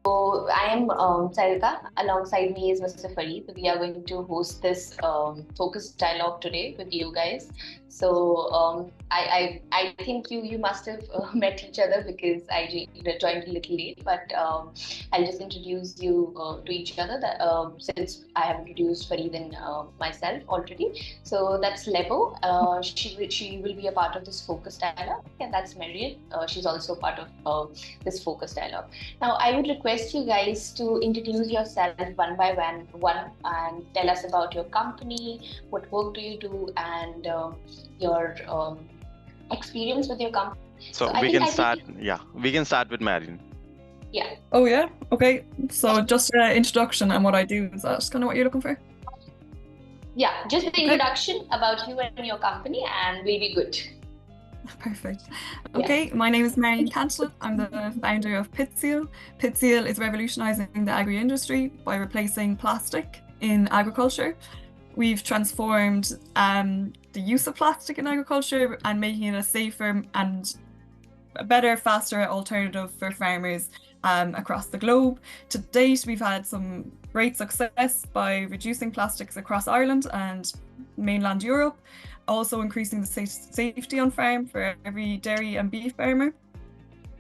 I am Sarita. Alongside me is Mr. Farid. We are going to host this focused dialogue today with you guys. So I think you must have met each other because I joined a little late. But I'll just introduce you to each other. That since I have introduced Farid and myself already. So that's Lebo. She will be a part of this focused dialogue, and that's Marion. She's also part of this focused dialogue. Now, I would request you guys to introduce yourself one by one and tell us about your company, what work do you do, and your experience with your company. So we can start with Marion. Yeah. Oh yeah, okay. So just an introduction and what I do, is that kind of what you're looking for? Yeah, just the introduction about you and your company and we'll be good. Perfect. Okay, my name is Marion Cantillon. I'm the founder of PitSeal. PitSeal is revolutionising the agri-industry by replacing plastic in agriculture. We've transformed the use of plastic in agriculture and making it a safer and a better, faster alternative for farmers across the globe. To date, we've had some great success by reducing plastics across Ireland and mainland Europe, also increasing the safety on farm for every dairy and beef farmer,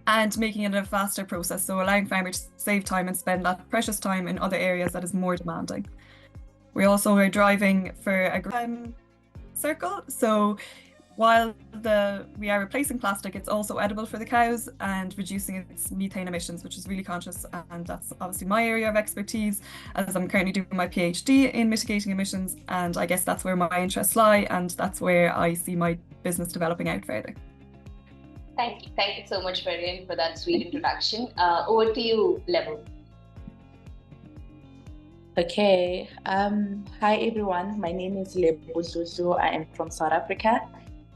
and making it a faster process, so allowing farmers to save time and spend that precious time in other areas that is more demanding. We also are driving for a circle, so while we are replacing plastic, it's also edible for the cows and reducing its methane emissions, which is really conscious, and that's obviously my area of expertise, as I'm currently doing my PhD in mitigating emissions, and I guess that's where my interests lie, and that's where I see my business developing out further. Thank you so much, Marion, for that sweet introduction. Over to you, Lebo. Okay, hi everyone, my name is Dhludhlu. I am from South Africa,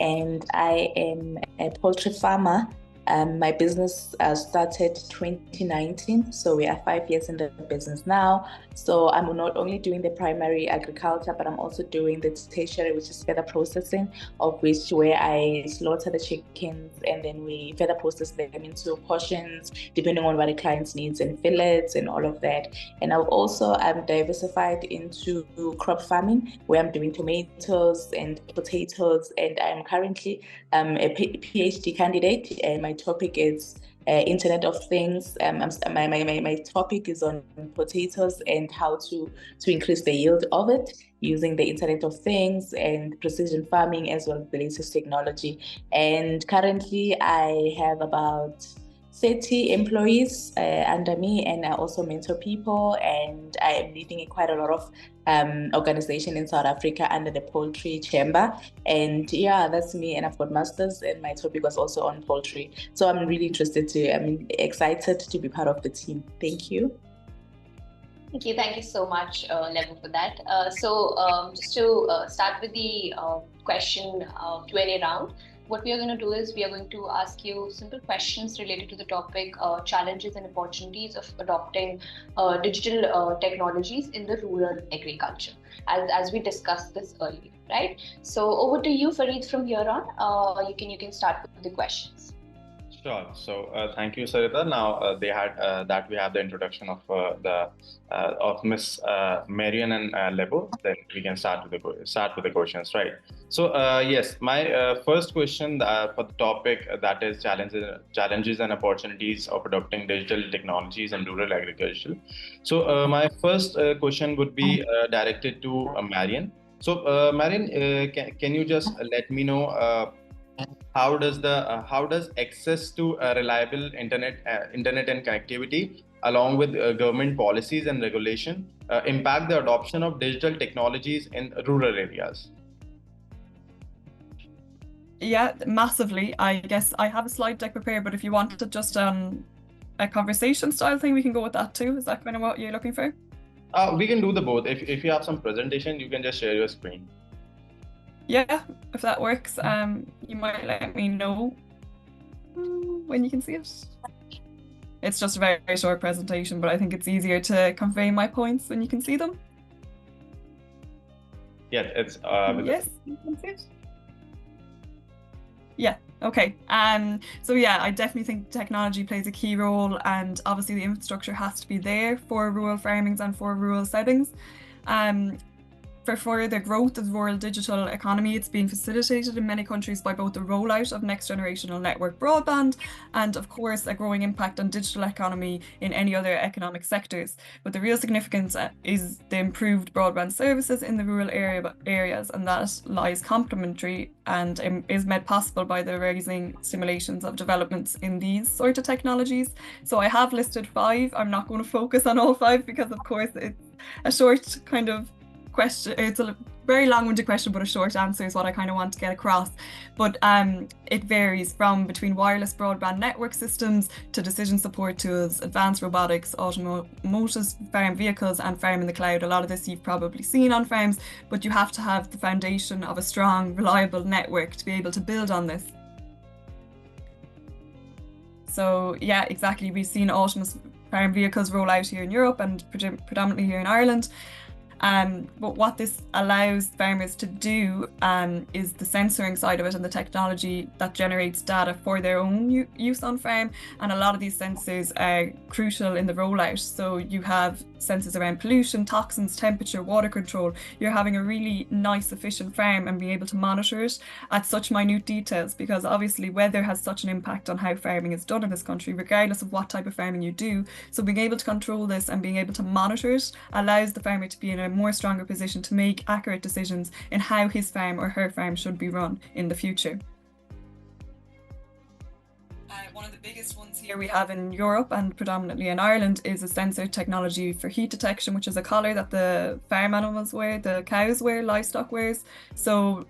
and I am a poultry farmer. My business started 2019, so we are 5 years in the business now. So I'm not only doing the primary agriculture, but I'm also doing the tertiary, which is further processing, of which where I slaughter the chickens and then we further process them into portions, depending on what the client's needs, and fillets and all of that. And I've also diversified into crop farming, where I'm doing tomatoes and potatoes, and I'm currently a PhD candidate. My topic is Internet of Things. My topic is on potatoes and how to increase the yield of it using the Internet of Things and precision farming, as well as the latest technology. And currently I have about 30 employees under me, and I also mentor people, and I am leading quite a lot of organization in South Africa under the Poultry Chamber. And yeah, that's me, and I've got masters, and my topic was also on poultry. So I'm really excited to be part of the team. Thank you. Thank you so much, Lebo, for that. So just to start with the question Q&A round, what we are going to do is we are going to ask you simple questions related to the topic challenges and opportunities of adopting digital technologies in the rural agriculture, as we discussed this earlier, right? So over to you, Farid, from here on. You can start with the questions. Sure. So thank you, Sarita. Now we have the introduction of Miss Marion and Lebo. Then we can start with the questions, right? So yes, my first question for the topic, that is challenges and opportunities of adopting digital technologies in rural agriculture. So my first question would be directed to Marion. So Marion, can you just let me know how does access to reliable internet and connectivity, along with government policies and regulation, impact the adoption of digital technologies in rural areas? Yeah, massively. I guess I have a slide deck prepared, but if you wanted just a conversation style thing, we can go with that too. Is that kind of what you're looking for? We can do the both. If you have some presentation, you can just share your screen. Yeah, if that works. You might let me know when you can see it. It's just a very, very short presentation, but I think it's easier to convey my points when you can see them. Yeah, it's yes, you can see it. Yeah, Okay, so yeah, I definitely think technology plays a key role, and obviously the infrastructure has to be there for rural farmings and for rural settings. For further growth of the rural digital economy, it's being facilitated in many countries by both the rollout of next generational network broadband and, of course, a growing impact on digital economy in any other economic sectors. But the real significance is the improved broadband services in the rural areas, and that lies complementary and is made possible by the rising stimulations of developments in these sort of technologies. So I have listed 5. I'm not going to focus on all 5 because, of course, it's a short kind of question. It's a very long-winded question, but a short answer is what I kind of want to get across. But it varies from between wireless broadband network systems to decision support tools, advanced robotics, automotive farm vehicles, and farm in the cloud. A lot of this you've probably seen on farms, but you have to have the foundation of a strong, reliable network to be able to build on this. So yeah, exactly. We've seen autonomous farm vehicles roll out here in Europe and predominantly here in Ireland. But what this allows farmers to do is the sensoring side of it and the technology that generates data for their own use on farm. And a lot of these sensors are crucial in the rollout. So you have sensors around pollution, toxins, temperature, water control. You're having a really nice, efficient farm and being able to monitor it at such minute details, because obviously weather has such an impact on how farming is done in this country, regardless of what type of farming you do. So being able to control this and being able to monitor it allows the farmer to be in a more stronger position to make accurate decisions in how his farm or her farm should be run in the future. One of the biggest ones here we have in Europe and predominantly in Ireland is a sensor technology for heat detection, which is a collar that the farm animals wear, the cows wear, livestock wears. So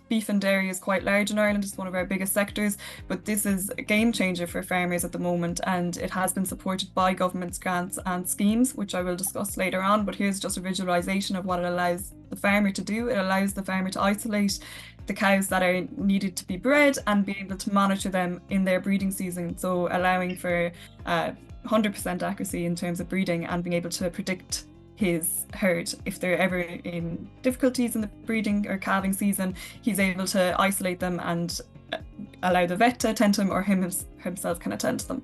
beef and dairy is quite large in Ireland. It's one of our biggest sectors, but this is a game changer for farmers at the moment, and it has been supported by government's grants and schemes, which I will discuss later on. But here's just a visualization of what it allows the farmer to do. It allows the farmer to isolate the cows that are needed to be bred and be able to monitor them in their breeding season, so allowing for 100% accuracy in terms of breeding and being able to predict his herd. If they're ever in difficulties in the breeding or calving season, he's able to isolate them and allow the vet to attend to them, or himself can attend to them.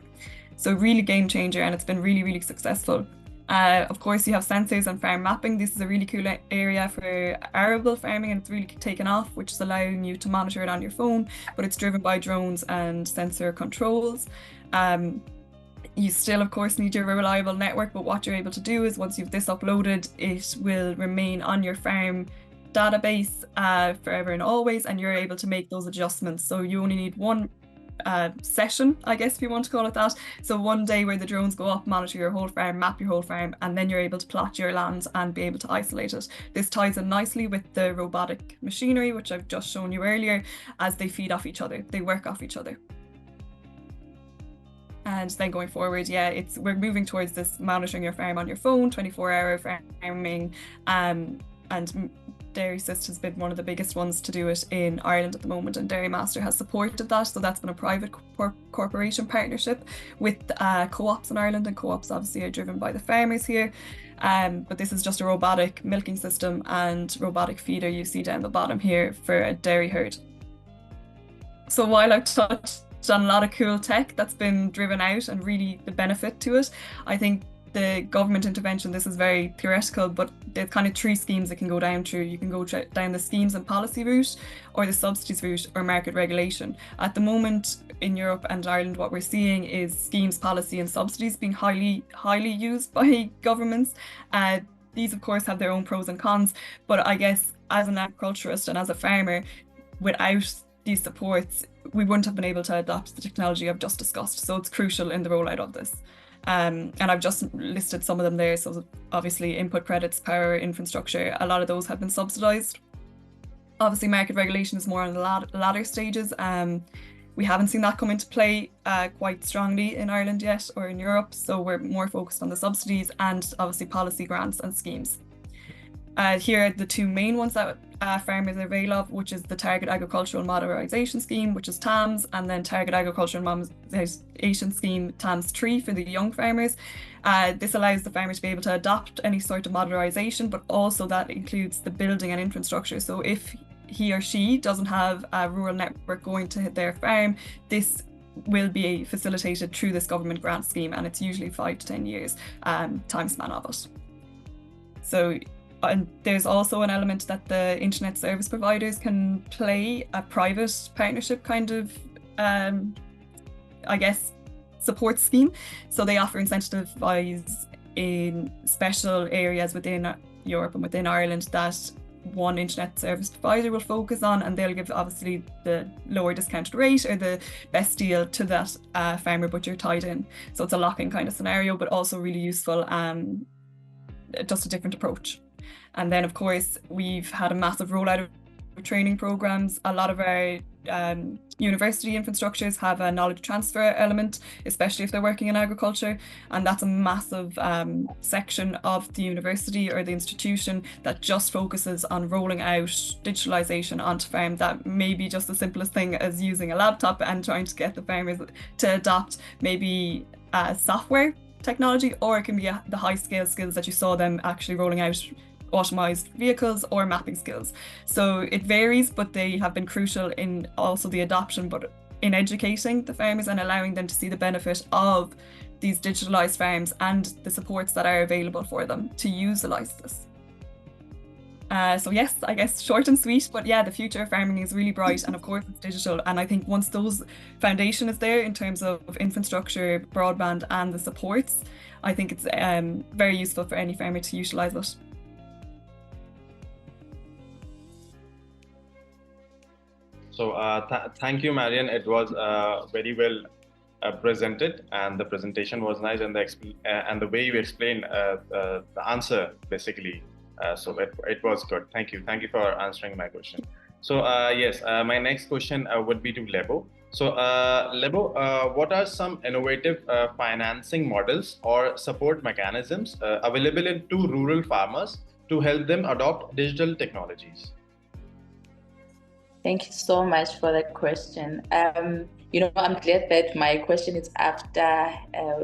So really game changer, and it's been really, really successful. Of course, you have sensors and farm mapping. This is a really cool area for arable farming, and it's really taken off, which is allowing you to monitor it on your phone, but it's driven by drones and sensor controls. You still, of course, need your reliable network, but what you're able to do is once you've this uploaded, it will remain on your farm database forever and always, and you're able to make those adjustments. So you only need one session, I guess, if you want to call it that. So one day where the drones go up, monitor your whole farm, map your whole farm, and then you're able to plot your land and be able to isolate it. This ties in nicely with the robotic machinery, which I've just shown you earlier, as they feed off each other, they work off each other. And then going forward, yeah, we're moving towards this monitoring your farm on your phone, 24-hour farming, and DairySist has been one of the biggest ones to do it in Ireland at the moment, and Dairymaster has supported that. So that's been a private corporation partnership with co-ops in Ireland, and co-ops obviously are driven by the farmers here. But this is just a robotic milking system and robotic feeder you see down the bottom here for a dairy herd. So while I've touched on a lot of cool tech that's been driven out and really the benefit to it, I think the government intervention, this is very theoretical, but there's kind of 3 schemes it can go down through. You can go down the schemes and policy route, or the subsidies route, or market regulation. At the moment in Europe and Ireland, what we're seeing is schemes, policy and subsidies being highly used by governments. These of course have their own pros and cons, but I guess as an agriculturist and as a farmer, without these supports, we wouldn't have been able to adopt the technology I've just discussed. So it's crucial in the rollout of this. And I've just listed some of them there. So obviously input credits, power, infrastructure, a lot of those have been subsidised. Obviously market regulation is more on the latter stages. We haven't seen that come into play quite strongly in Ireland yet, or in Europe. So we're more focused on the subsidies and obviously policy grants and schemes. Here are the 2 main ones that farmers are avail of, which is the Target Agricultural Modernisation Scheme, which is TAMS, and then Target Agricultural Modernisation Scheme, TAMS 3, for the young farmers. This allows the farmer to be able to adopt any sort of modernisation, but also that includes the building and infrastructure. So if he or she doesn't have a rural network going to their farm, this will be facilitated through this government grant scheme, and it's usually 5 to 10 years time span of it. So, and there's also an element that the internet service providers can play a private partnership kind of, I guess, support scheme. So they offer incentivize in special areas within Europe and within Ireland that one internet service provider will focus on, and they'll give obviously the lower discounted rate or the best deal to that farmer, but you're tied in. So it's a lock-in kind of scenario, but also really useful, just a different approach. And then of course we've had a massive rollout of training programs. A lot of our university infrastructures have a knowledge transfer element, especially if they're working in agriculture, and that's a massive section of the university or the institution that just focuses on rolling out digitalization onto farm. That may be just the simplest thing as using a laptop and trying to get the farmers to adopt maybe software technology, or it can be the high scale skills that you saw them actually rolling out, automated vehicles or mapping skills. So it varies, but they have been crucial in also the adoption, but in educating the farmers and allowing them to see the benefit of these digitalized farms and the supports that are available for them to utilize this. So yes, I guess short and sweet, but yeah, the future of farming is really bright, and of course it's digital. And I think once those foundation is there in terms of infrastructure, broadband and the supports, I think it's very useful for any farmer to utilize it. So thank you, Marion. It was very well presented, and the presentation was nice, and the way you explained the answer basically. So it was good. Thank you. Thank you for answering my question. So yes, my next question would be to Lebo. So Lebo, what are some innovative financing models or support mechanisms available to rural farmers to help them adopt digital technologies? Thank you so much for that question. You know, I'm glad that my question is after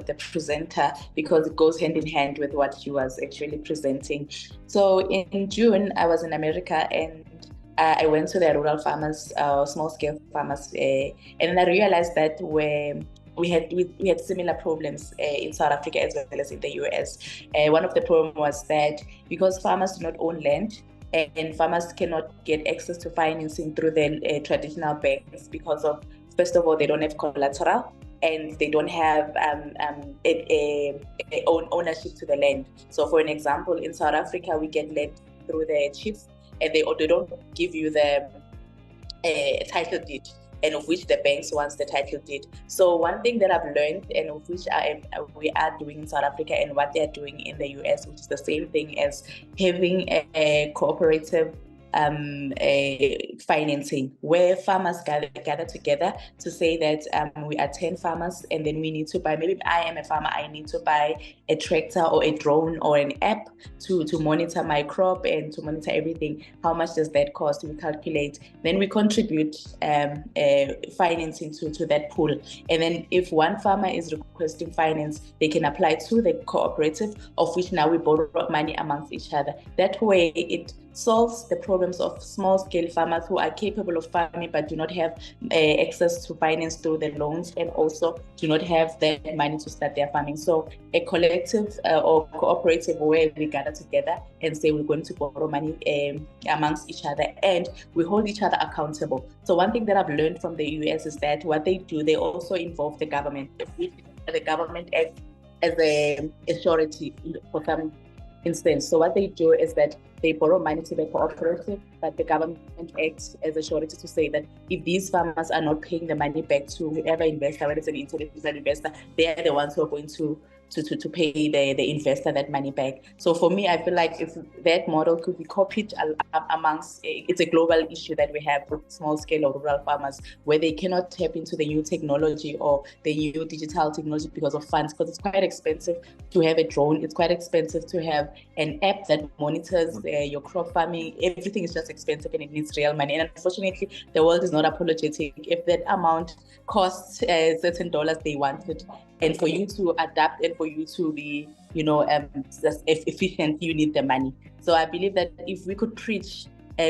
the presenter, because it goes hand in hand with what she was actually presenting. So in June, I was in America, and I went to the rural farmers, small-scale farmers, and then I realized that we had similar problems in South Africa as well as in the US. One of the problems was that because farmers do not own land, and farmers cannot get access to financing through the traditional banks because of, first of all, they don't have collateral, and they don't have ownership to the land. So for an example, in South Africa, we get land through the chiefs, and they don't give you the title deed, and of which the banks wants the title deed. So one thing that I've learned, and of which we are doing in South Africa and what they're doing in the US, which is the same thing as having a cooperative financing, where farmers gather together to say that we are 10 farmers, and then we need to buy, maybe I am a farmer, I need to buy a tractor or a drone or an app to monitor my crop and to monitor everything. How much does that cost? We calculate, then we contribute financing to that pool. And then if one farmer is requesting finance, they can apply to the cooperative, of which now we borrow money amongst each other. That way it solves the problems of small-scale farmers who are capable of farming but do not have access to finance through the loans, and also do not have the money to start their farming. So a collective or cooperative where we gather together and say we're going to borrow money amongst each other, and we hold each other accountable. So one thing that I've learned from the US is that what they do, they also involve the government. The government acts as a surety for some instance. So what they do is that they borrow money to the cooperative, but the government acts as a surety to say that if these farmers are not paying the money back to whoever investor, whether it's an international investor, they are the ones who are going to pay the investor that money back. So for me, I feel like if that model could be copied amongst, it's a global issue that we have with small-scale or rural farmers, where they cannot tap into the new technology or the new digital technology because of funds, because it's quite expensive to have a drone. It's quite expensive to have an app that monitors your crop farming. Everything is just expensive, and it needs real money. And unfortunately, the world is not apologetic. If that amount costs certain dollars they wanted, and for you to adapt and for you to be, just efficient, you need the money. So I believe that if we could preach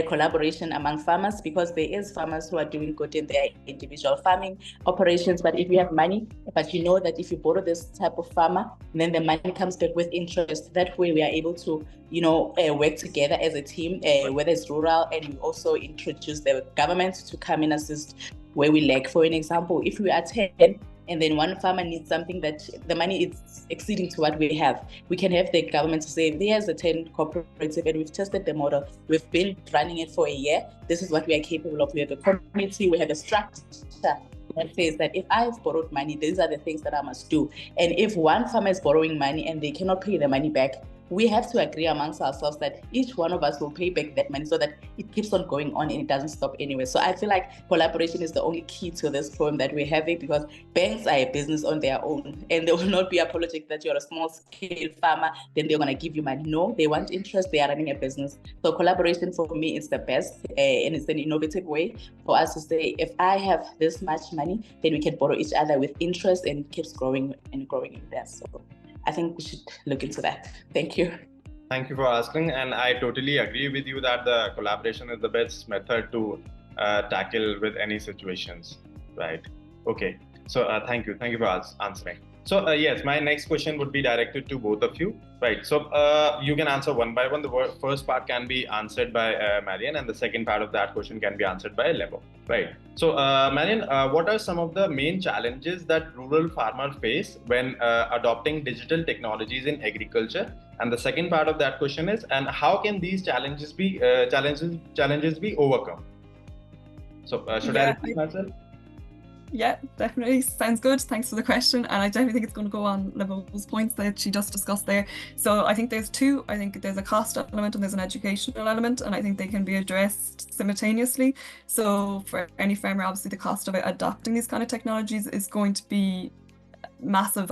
collaboration among farmers, because there is farmers who are doing good in their individual farming operations. But if you have money, but you know that if you borrow this type of farmer, then the money comes back with interest. That way we are able to, work together as a team, whether it's rural, and we also introduce the government to come and assist where we lack. For an example, if we are 10 and then one farmer needs something that the money is exceeding to what we have, we can have the government to say, there's a 10 cooperative and we've tested the model. We've been running it for a year. This is what we are capable of. We have a community, we have a structure that says that if I've borrowed money, these are the things that I must do. And if one farmer is borrowing money and they cannot pay the money back, we have to agree amongst ourselves that each one of us will pay back that money so that it keeps on going on and it doesn't stop anywhere. So I feel like collaboration is the only key to this problem that we're having, because banks are a business on their own and they will not be apologetic that you're a small scale farmer, then they're going to give you money. No, they want interest, they are running a business. So collaboration for me is the best, and it's an innovative way for us to say, if I have this much money, then we can borrow each other with interest and it keeps growing and growing in there. So I think we should look into that. Thank you. Thank you for asking. And I totally agree with you that the collaboration is the best method to tackle with any situations, right? Okay. So thank you. Thank you for answering. So yes, my next question would be directed to both of you, right? So you can answer one by one. The first part can be answered by Marion, and the second part of that question can be answered by Lebo, right? So Marion, what are some of the main challenges that rural farmers face when adopting digital technologies in agriculture? And the second part of that question is, and how can these challenges be overcome? So should I repeat myself? Yeah, definitely. Sounds good. Thanks for the question. And I definitely think it's going to go on Lebo's points that she just discussed there. So I think there's two. I think there's a cost element and there's an educational element, and I think they can be addressed simultaneously. So for any farmer, obviously the cost of adopting these kind of technologies is going to be massive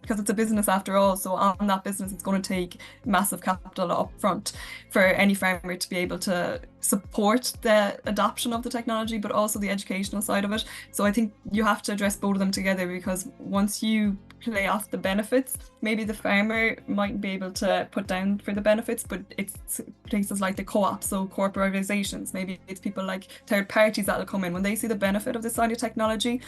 because it's a business after all. So on that business, it's going to take massive capital up front for any farmer to be able to support the adoption of the technology, but also the educational side of it. So I think you have to address both of them together, because once you play off the benefits, maybe the farmer mightn't be able to put down for the benefits, but it's places like the co-ops, so corporate organizations, maybe it's people like third parties that will come in when they see the benefit of this kind of technology.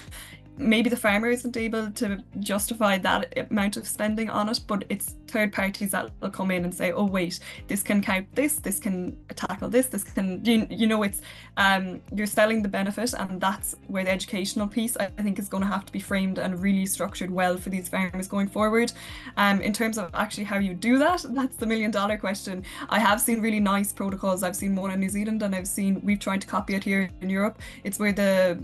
Maybe the farmer isn't able to justify that amount of spending on it, but it's third parties that will come in and say, oh wait, this can count this can tackle this can, it's you're selling the benefit, and that's where the educational piece I think is going to have to be framed and really structured well for these farmers going forward. In terms of actually how you do that, that's the $1 million question. I have seen really nice protocols. I've seen one in New Zealand, and we've tried to copy it here in Europe. It's where the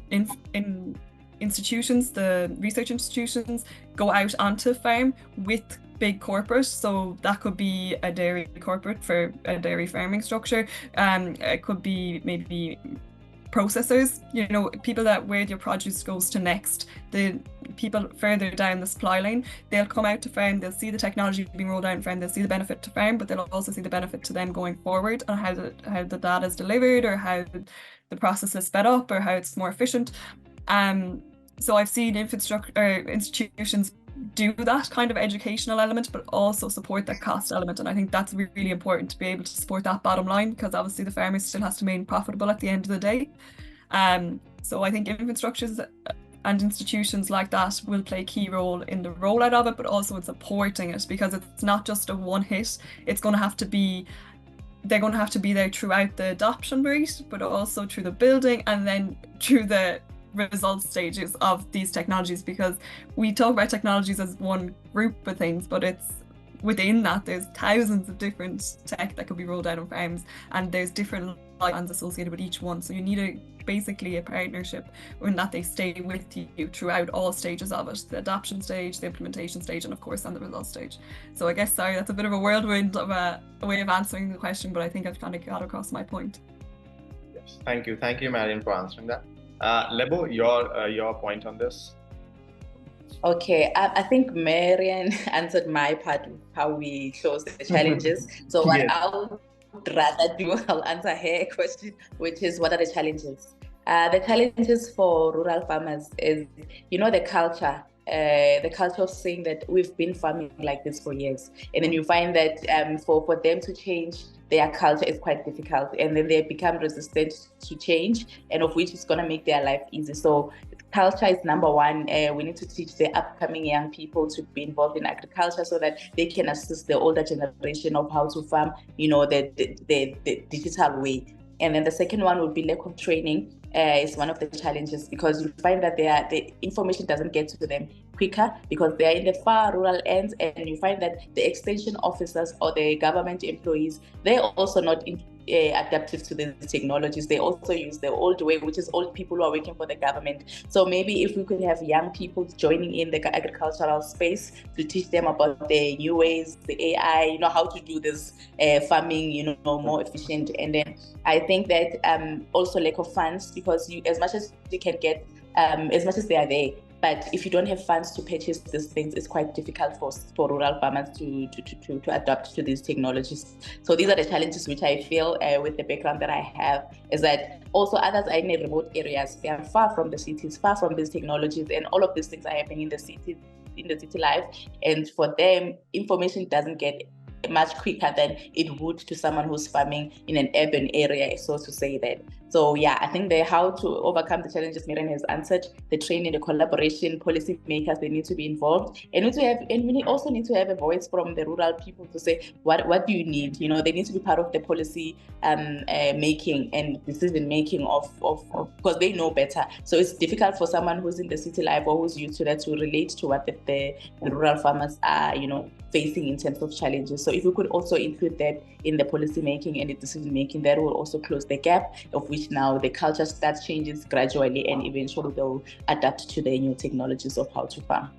institutions, the research institutions, go out onto farm with big corporate. So that could be a dairy corporate for a dairy farming structure. It could be maybe processors, people that where your produce goes to next. The people further down the supply lane, they'll come out to farm, they'll see the technology being rolled out in farm, they'll see the benefit to farm, but they'll also see the benefit to them going forward, and how the data is delivered, or how the process is sped up, or how it's more efficient. So I've seen institutions do that kind of educational element, but also support that cost element. And I think that's really important to be able to support that bottom line, because obviously the farmer still has to remain profitable at the end of the day. So I think infrastructures and institutions like that will play a key role in the rollout of it, but also in supporting it, because it's not just a one hit. It's going to have to be they're going to have to be there throughout the adoption rate, but also through the building, and then through the result stages of these technologies, because we talk about technologies as one group of things, but it's within that there's thousands of different tech that could be rolled out on farms, and there's different plans associated with each one. So you need basically a partnership in that they stay with you throughout all stages of it, the adoption stage, the implementation stage, and of course on the result stage. So I guess, sorry, that's a bit of a whirlwind of a way of answering the question, but I think I've kind of got across my point. Yes, thank you Marion, for answering that. Lebo, your point on this? Okay, I think Marion answered my part, how we close the challenges. So what I would rather do, I'll answer her question, which is, what are the challenges? The challenges for rural farmers is, the culture. the culture of saying that we've been farming like this for years, and then you find that for them to change their culture is quite difficult, and then they become resistant to change, and of which is going to make their life easy. So culture is number one. We need to teach the upcoming young people to be involved in agriculture so that they can assist the older generation of how to farm, the digital way. And then the second one would be lack of training. Is one of the challenges, because you find that the information doesn't get to them quicker because they are in the far rural ends, and you find that the extension officers or the government employees, they're also not adaptive to the technologies. They also use the old way, which is old people who are working for the government. So maybe if we could have young people joining in the agricultural space to teach them about the new ways, the AI, how to do this farming, more efficient. And then I think that also lack of funds, because as much as you can get, as much as they are there, but if you don't have funds to purchase these things, it's quite difficult for rural farmers to adapt to these technologies. So these are the challenges which I feel with the background that I have, is that also others are in the remote areas. They are far from the cities, far from these technologies, and all of these things are happening in the city life. And for them, information doesn't get much quicker than it would to someone who's farming in an urban area, so to say that. So yeah, I think how to overcome the challenges Marion has answered, the training, the collaboration, policy makers, they need to be involved, and we also need to have a voice from the rural people to say, what do you need? They need to be part of the policy making and decision making of because they know better. So it's difficult for someone who's in the city life or who's used to that to relate to what the rural farmers are, facing in terms of challenges. So if we could also include that in the policy making and the decision making, that will also close the gap, of which now the culture starts changes gradually, and eventually they'll adapt to the new technologies of how to farm.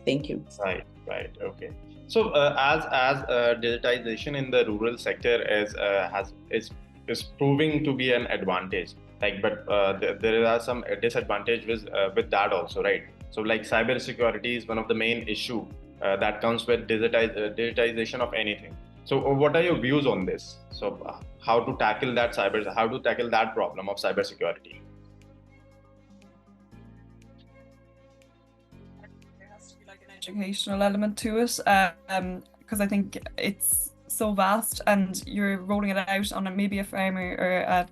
Thank you. Right. Okay. So as digitization in the rural sector is proving to be an advantage, but there are some disadvantages with that also, right? So cybersecurity is one of the main issue that comes with digitization of anything. So what are your views on this? So how to tackle that problem of cybersecurity? There has to be an educational element to it, because I think it's so vast, and you're rolling it out on maybe a farmer or a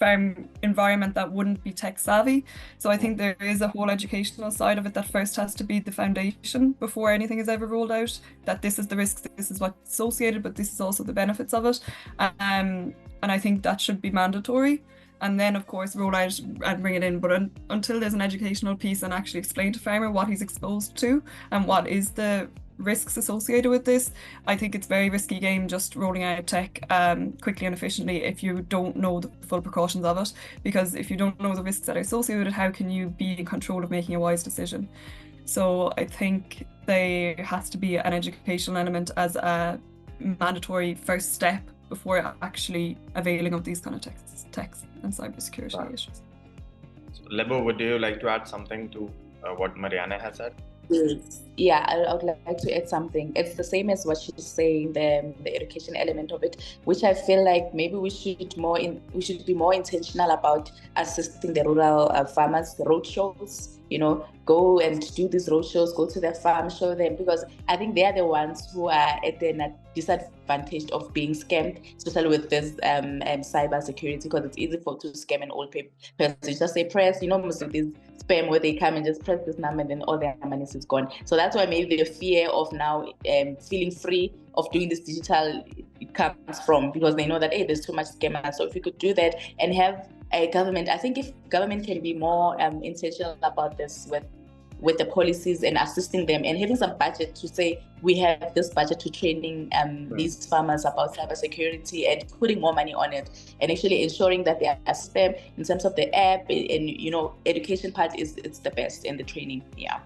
farm environment that wouldn't be tech savvy. So I think there is a whole educational side of it that first has to be the foundation before anything is ever rolled out, that this is the risks, this is what's associated, but this is also the benefits of it. And I think that should be mandatory, and then of course roll out and bring it in. But until there's an educational piece and actually explain to farmer what he's exposed to and what is the risks associated with this, I think it's very risky game just rolling out tech quickly and efficiently if you don't know the full precautions of it, because if you don't know the risks that are associated with it, how can you be in control of making a wise decision? So I think there has to be an educational element as a mandatory first step before actually availing of these kind of techs and cybersecurity issues. So, Lebo, would you like to add something to what Mariana has said? Yeah, I would like to add something. It's the same as what she's saying, the education element of it, which I feel like maybe we should be more intentional about assisting the rural farmers, the road shows, go and do these road shows, go to their farm, show them, because I think they are the ones who are at the disadvantage of being scammed, especially with this cyber security, because it's easy to scam an old person. You just say press, most of these spam where they come and just press this number and then all their money is gone. So that's why maybe the fear of now feeling free of doing this digital comes from, because they know that, hey, there's too much scammers. So if we could do that and have a government, I think if government can be more intentional about this with the policies and assisting them and having some budget to say, we have this budget to training these farmers about cybersecurity and putting more money on it, and actually ensuring that they are spam in terms of the app and education part it's the best, and the training. Yeah.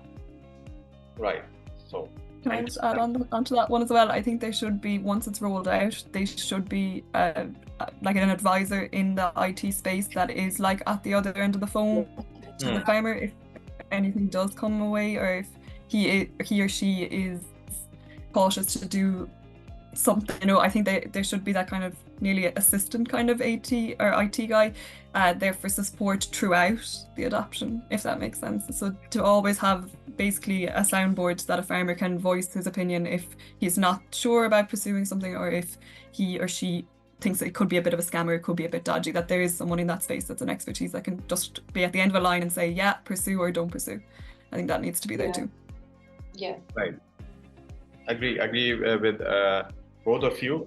Right. So can I just add on to that one as well? I think there should be, once it's rolled out, there should be like an advisor in the IT space that is at the other end of the phone to the farmer if anything does come away, or if he or she is cautious to do something, you know, I think there should be that kind of nearly assistant kind of AT or IT guy there for support throughout the adoption, if that makes sense. So to always have basically a soundboard that a farmer can voice his opinion if he's not sure about pursuing something, or if he or she thinks it could be a bit of a scammer, it could be a bit dodgy, that there is someone in that space that's an expertise that can just be at the end of a line and say, yeah, pursue or don't pursue. I think that needs to be there too. Yeah. Right. Agree with both of you.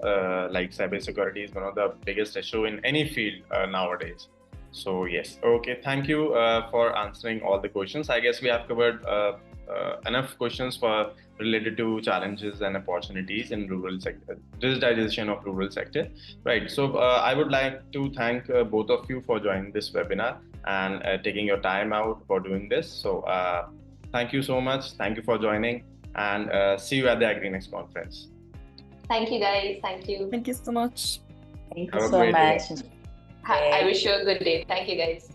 Like cybersecurity is one of the biggest issue in any field nowadays. So yes, okay. Thank you for answering all the questions. I guess we have covered enough questions for related to challenges and opportunities in rural sector, digitization of rural sector. Right. So I would like to thank both of you for joining this webinar and taking your time out for doing this. So thank you so much. Thank you for joining, and see you at the AgriNext conference. Thank you, guys. Thank you. Thank you so much. Thank you so much. I wish you a good day. Thank you, guys.